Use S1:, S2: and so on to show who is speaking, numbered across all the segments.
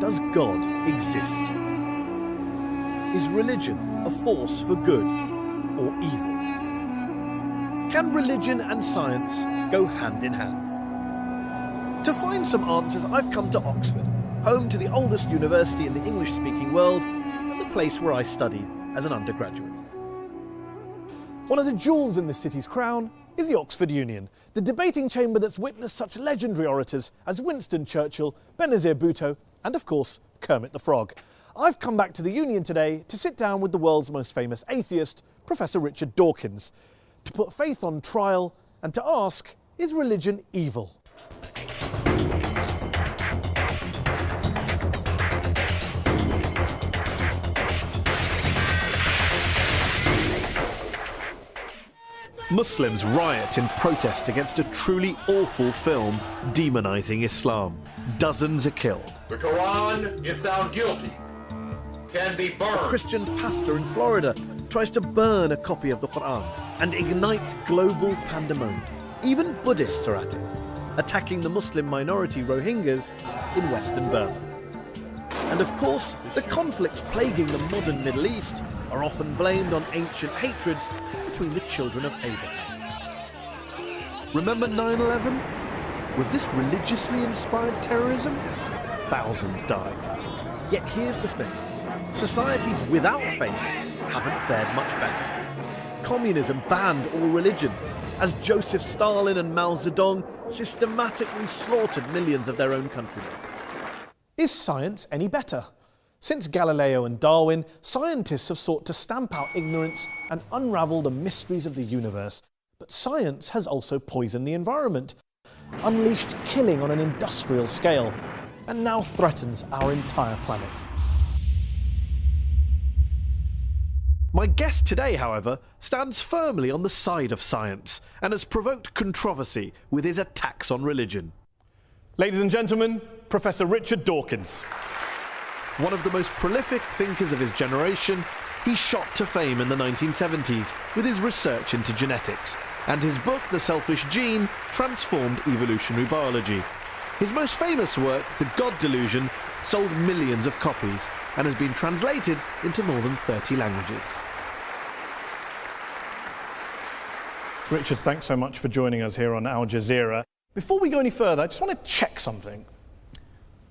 S1: Does God exist? Is religion a force for good or evil? Can religion and science go hand in hand? To find some answers, I've come to Oxford, home to the oldest university in the English-speaking world and the place where I studied as an undergraduate. One of the jewels in the city's crown is the Oxford Union, the debating chamber that's witnessed such legendary orators as Winston Churchill, Benazir Bhutto and, of course, Kermit the Frog. I've come back to the Union today to sit down with the world's most famous atheist, Professor Richard Dawkins, to put faith on trial and to ask, is religion evil? Muslims riot in protest against a truly awful film demonising Islam. Dozens are killed.
S2: The Quran, if found guilty, can be burned.
S1: A Christian pastor in Florida tries to burn a copy of the Quran and ignites global pandemonium. Even Buddhists are at it, attacking the Muslim minority Rohingyas in Western Burma. And of course, the conflicts plaguing the modern Middle East are often blamed on ancient hatreds between the children of Abraham. Remember 9/11? Was this religiously inspired terrorism? Thousands died. Yet here's the thing. Societies without faith haven't fared much better. Communism banned all religions, as Joseph Stalin and Mao Zedong systematically slaughtered millions of their own countrymen. Is science any better? Since Galileo and Darwin, scientists have sought to stamp out ignorance and unravel the mysteries of the universe. But science has also poisoned the environment, unleashed killing on an industrial scale, and now threatens our entire planet. My guest today, however, stands firmly on the side of science and has provoked controversy with his attacks on religion. Ladies and gentlemen, Professor Richard Dawkins. One of the most prolific thinkers of his generation, he shot to fame in the 1970s with his research into genetics, and his book, The Selfish Gene, transformed evolutionary biology. His most famous work, The God Delusion, sold millions of copies and has been translated into more than 30 languages. Richard, thanks so much for joining us here on Al Jazeera. Before we go any further, I just want to check something.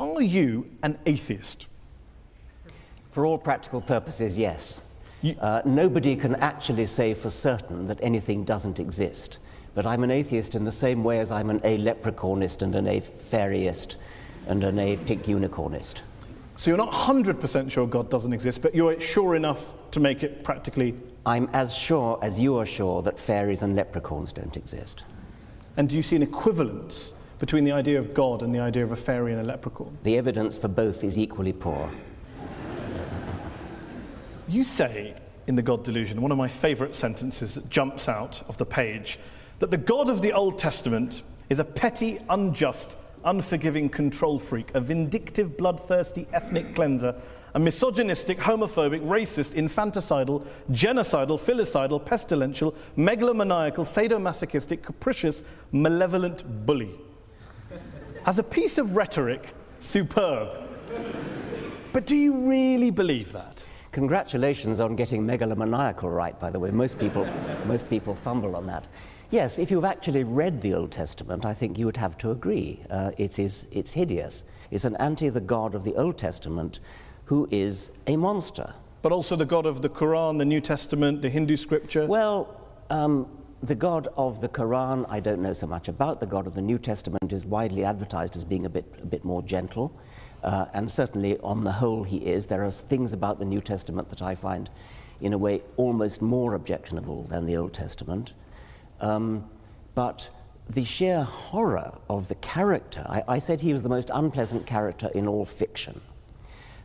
S1: Are you an atheist?
S3: For all practical purposes, yes. Nobody can actually say for certain that anything doesn't exist. But I'm an atheist in the same way as I'm an a-leprechaunist and an a-fairyist and an a-pink unicornist.
S1: So you're not 100% sure God doesn't exist, but you're sure enough to make it practically...
S3: I'm as sure as you are sure that fairies and leprechauns don't exist.
S1: And do you see an equivalence between the idea of God and the idea of a fairy and a leprechaun?
S3: The evidence for both is equally poor.
S1: You say, in The God Delusion, one of my favourite sentences that jumps out of the page, that the God of the Old Testament is a petty, unjust, unforgiving control freak, a vindictive, bloodthirsty ethnic cleanser, a misogynistic, homophobic, racist, infanticidal, genocidal, filicidal, pestilential, megalomaniacal, sadomasochistic, capricious, malevolent bully. As a piece of rhetoric, superb. But do you really believe that?
S3: Congratulations on getting megalomaniacal right, by the way. Most people fumble on that. Yes, if you've actually read the Old Testament, I think you would have to agree. It's hideous. It's an the God of the Old Testament who is a monster.
S1: But also the God of the Quran, the New Testament, the Hindu scripture?
S3: Well, the God of the Quran, I don't know so much about. The God of the New Testament is widely advertised as being a bit more gentle. And certainly, on the whole, he is. There are things about the New Testament that I find, in a way, almost more objectionable than the Old Testament. But the sheer horror of the character, I said he was the most unpleasant character in all fiction,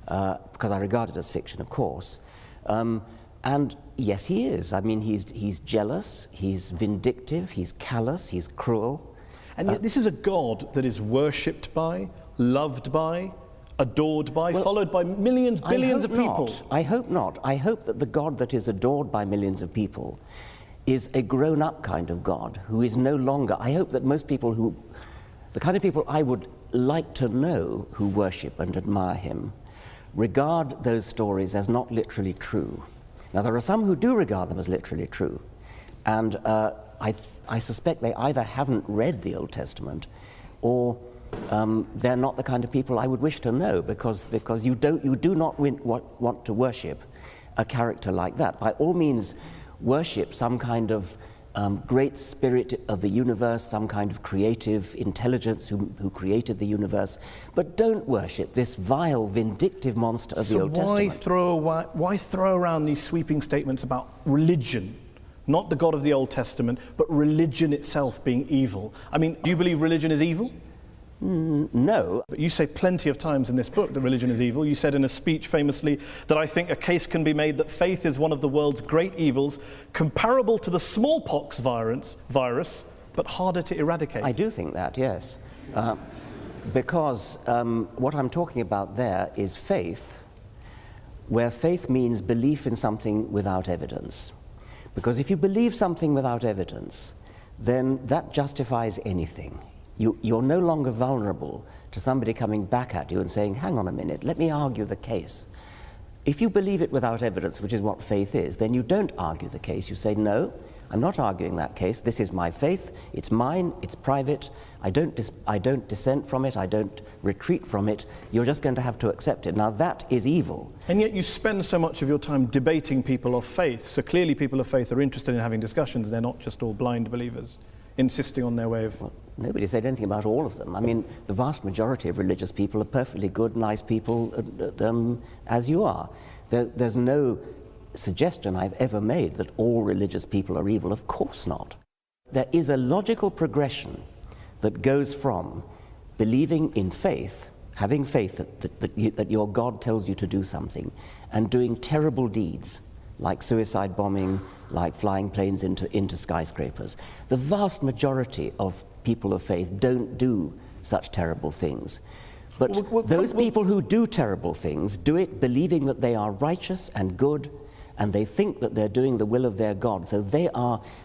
S3: because I regard it as fiction, of course. And yes, he is. I mean, he's jealous, he's vindictive, he's callous, he's cruel.
S1: And yet this is a God that is worshipped by, loved by, adored by, followed by millions, billions of people.
S3: I hope not. I hope that the God that is adored by millions of people is a grown-up kind of God who is no longer... I hope that most people the kind of people I would like to know who worship and admire him regard those stories as not literally true. Now, there are some who do regard them as literally true, and I suspect they either haven't read the Old Testament or they're not the kind of people I would wish to know, because you do not want to worship a character like that. By all means, worship some kind of great spirit of the universe, some kind of creative intelligence who created the universe, but don't worship this vile, vindictive monster of the Old Testament.
S4: Why throw around these sweeping statements about religion? Not the God of the Old Testament, but religion itself being evil. I mean, do you believe religion is evil?
S3: No.
S4: But you say plenty of times in this book that religion is evil. You said in a speech famously that I think a case can be made that faith is one of the world's great evils, comparable to the smallpox virus, but harder to eradicate.
S3: I do think that, yes. Because what I'm talking about there is faith, where faith means belief in something without evidence. Because if you believe something without evidence, then that justifies anything. You're no longer vulnerable to somebody coming back at you and saying, hang on a minute, let me argue the case. If you believe it without evidence, which is what faith is, then you don't argue the case. You say, no, I'm not arguing that case. This is my faith. It's mine. It's private. I don't dissent from it. I don't retreat from it. You're just going to have to accept it. Now, that is evil.
S4: And yet you spend so much of your time debating people of faith. So clearly people of faith are interested in having discussions. They're not just all blind believers insisting on their way of...
S3: Well, nobody said anything about all of them. I mean, the vast majority of religious people are perfectly good, nice people, as you are. There's no suggestion I've ever made that all religious people are evil. Of course not. There is a logical progression that goes from believing in faith, having faith that your God tells you to do something, and doing terrible deeds, like suicide bombing, like flying planes into skyscrapers. The vast majority of people of faith don't do such terrible things. But those people who do terrible things do it believing that they are righteous and good, and they think that they're doing the will of their God. So they're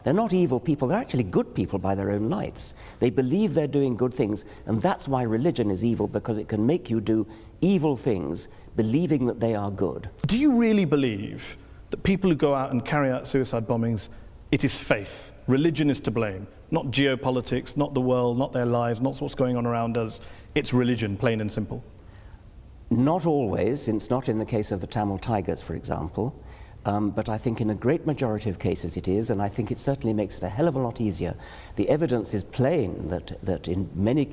S3: not evil people, they're actually good people by their own lights. They believe they're doing good things, and that's why religion is evil, because it can make you do evil things believing that they are good.
S4: Do you really believe that people who go out and carry out suicide bombings, it is faith? Religion is to blame, not geopolitics, not the world, not their lives, not what's going on around us. It's religion, plain and simple.
S3: Not always, it's not in the case of the Tamil Tigers, for example, but I think in a great majority of cases it is, and I think it certainly makes it a hell of a lot easier. The evidence is plain that in many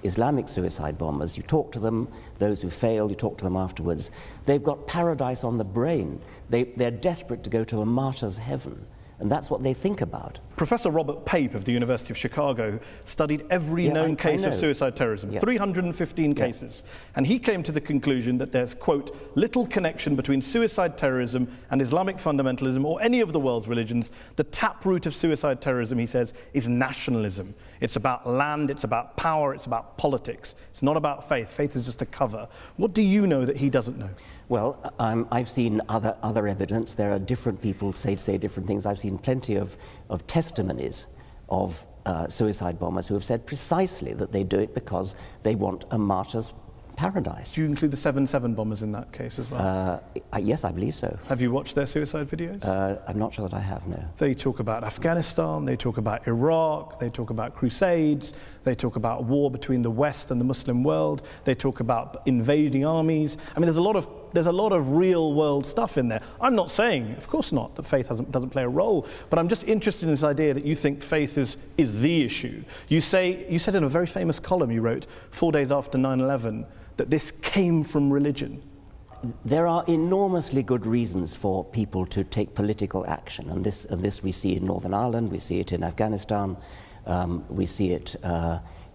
S3: Islamic suicide bombers, you talk to them, those who fail, you talk to them afterwards, they've got paradise on the brain. They're desperate to go to a martyr's heaven. And that's what they think about.
S4: Professor Robert Pape of the University of Chicago studied every known case of suicide terrorism, 315 cases. And he came to the conclusion that there's, quote, little connection between suicide terrorism and Islamic fundamentalism or any of the world's religions. The taproot of suicide terrorism, he says, is nationalism. It's about land, it's about power, it's about politics. It's not about faith. Faith is just a cover. What do you know that he doesn't know?
S3: Well, I've seen other evidence. There are different people say different things. I've seen plenty of testimonies of suicide bombers who have said precisely that they do it because they want a martyr's paradise.
S4: Do you include the 7/7 bombers in that case as well?
S3: Yes, I believe so.
S4: Have you watched their suicide videos?
S3: I'm not sure that I have, no.
S4: They talk about Afghanistan, they talk about Iraq, they talk about crusades, they talk about war between the West and the Muslim world, they talk about invading armies. I mean, there's a lot of real world stuff in there. I'm not saying, of course not, that faith doesn't play a role, but I'm just interested in this idea that you think faith is the issue. You said in a very famous column you wrote 4 days after 9/11 that this came from religion.
S3: There are enormously good reasons for people to take political action, and this we see in Northern Ireland, we see it in Afghanistan, we see it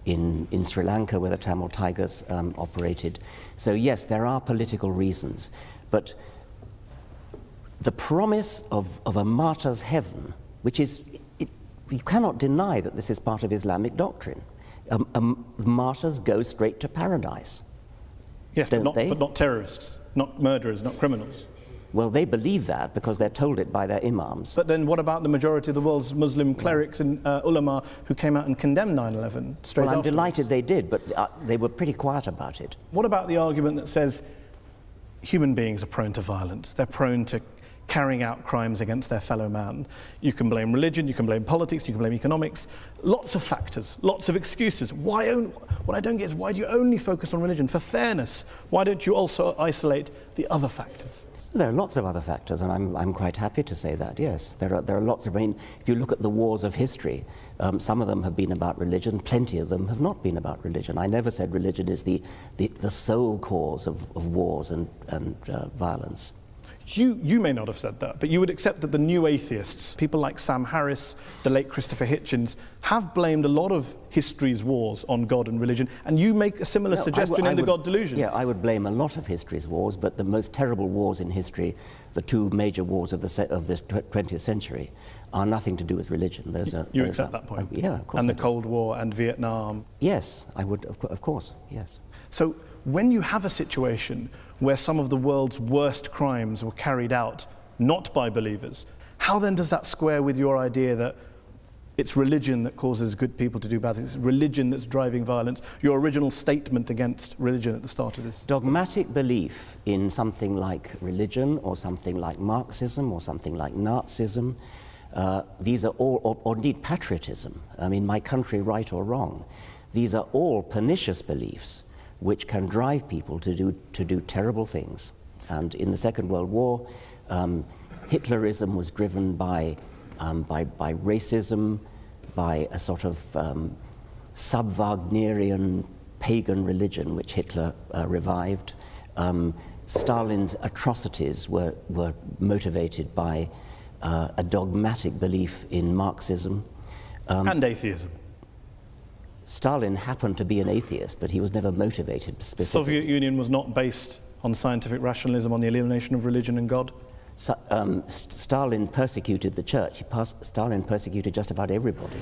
S3: in Sri Lanka, where the Tamil Tigers operated. So yes, there are political reasons, but the promise of a martyr's heaven, which is, you cannot deny that this is part of Islamic doctrine. Martyrs go straight to paradise.
S4: Yes, but not terrorists, not murderers, not criminals.
S3: Well, they believe that because they're told it by their imams.
S4: But then what about the majority of the world's Muslim clerics and ulama who came out and condemned 9/11 straight
S3: Well, I'm
S4: afterwards?
S3: delighted they did, but they were pretty quiet about it.
S4: What about the argument that says human beings are prone to violence, they're prone to carrying out crimes against their fellow man? You can blame religion, you can blame politics, you can blame economics, lots of factors, lots of excuses. What I don't get is, why do you only focus on religion? For fairness, why don't you also isolate the other factors?
S3: There are lots of other factors, and I'm quite happy to say that, yes. There are lots of, I mean, if you look at the wars of history, some of them have been about religion, plenty of them have not been about religion. I never said religion is the sole cause of wars and violence.
S4: You may not have said that, but you would accept that the new atheists, people like Sam Harris, the late Christopher Hitchens, have blamed a lot of history's wars on God and religion, and you make a similar suggestion in The God Delusion.
S3: Yeah, I would blame a lot of history's wars, but the most terrible wars in history, the two major wars of the 20th century, are nothing to do with religion.
S4: You accept that point?
S3: Yeah, of course.
S4: And the Cold War and Vietnam?
S3: Yes, I would, of course, yes.
S4: So when you have a situation where some of the world's worst crimes were carried out not by believers, how then does that square with your idea that it's religion that causes good people to do bad things, it's religion that's driving violence, your original statement against religion at the start of this?
S3: Dogmatic belief in something like religion or something like Marxism or something like Nazism, these are all, or indeed patriotism, I mean, my country, right or wrong, these are all pernicious beliefs which can drive people to do terrible things. And in the Second World War, Hitlerism was driven by racism, by a sort of sub-Wagnerian pagan religion which Hitler revived. Stalin's atrocities were motivated by a dogmatic belief in Marxism.
S4: And atheism.
S3: Stalin happened to be an atheist, but he was never motivated
S4: The
S3: specifically.
S4: Soviet Union was not based on scientific rationalism, on the elimination of religion and God?
S3: Stalin persecuted the church. Stalin persecuted just about everybody.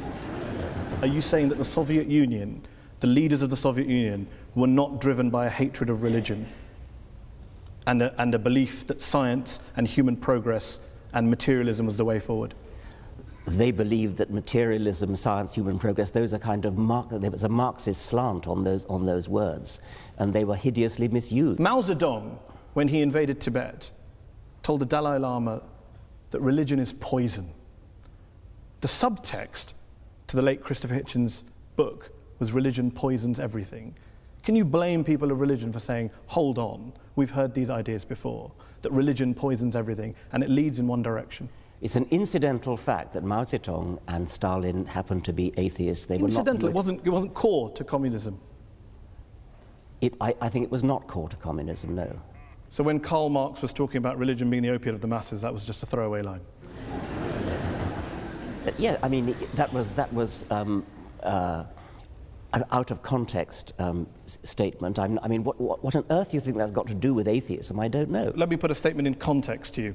S4: Are you saying that the Soviet Union, the leaders of the Soviet Union, were not driven by a hatred of religion and a belief that science and human progress and materialism was the way forward?
S3: They believed that materialism, science, human progress, those are kind of there was a Marxist slant on those words, and they were hideously misused.
S4: Mao Zedong, when he invaded Tibet, told the Dalai Lama that religion is poison. The subtext to the late Christopher Hitchens' book was religion poisons everything. Can you blame people of religion for saying, hold on, we've heard these ideas before, that religion poisons everything and it leads in one direction?
S3: It's an incidental fact that Mao Zedong and Stalin happened to be atheists. They
S4: Incidental,
S3: were not.
S4: it wasn't core to communism.
S3: I think it was not core to communism, no.
S4: So when Karl Marx was talking about religion being the opiate of the masses, that was just a throwaway line.
S3: Yeah, I mean, that was an out of context statement. I mean, what on earth do you think that's got to do with atheism? I don't know.
S4: Let me put a statement in context to you.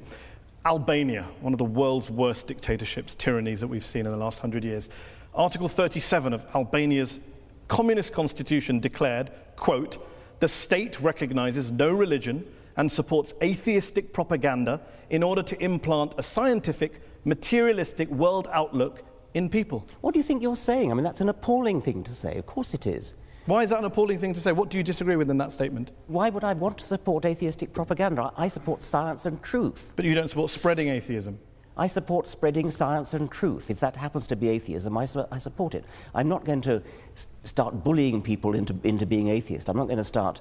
S4: Albania, one of the world's worst dictatorships, tyrannies that we've seen in the last 100 years. Article 37 of Albania's communist constitution declared, quote, "The state recognizes no religion and supports atheistic propaganda in order to implant a scientific, materialistic world outlook in people."
S3: What do you think you're saying? I mean, that's an appalling thing to say. Of course it is.
S4: Why is that an appalling thing to say? What do you disagree with in that statement?
S3: Why would I want to support atheistic propaganda? I support science and truth.
S4: But you don't support spreading atheism.
S3: I support spreading science and truth. If that happens to be atheism, I support it. I'm not going to start bullying people into being atheist. I'm not going to start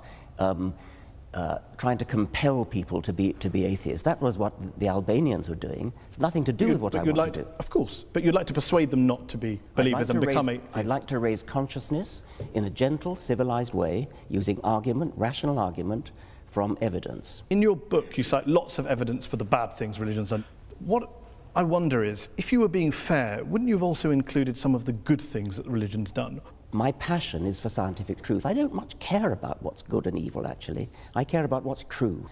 S3: trying to compel people to be atheists. That was what the Albanians were doing. It's nothing to do with what I want to do.
S4: Of course, but you'd like to persuade them not to be believers and become atheists.
S3: I'd like to raise consciousness in a gentle, civilized way, using argument, rational argument, from evidence.
S4: In your book, you cite lots of evidence for the bad things religion's done. What I wonder is, if you were being fair, wouldn't you have also included some of the good things that religion's done?
S3: My passion is for scientific truth. I don't much care about what's good and evil, actually. I care about what's true.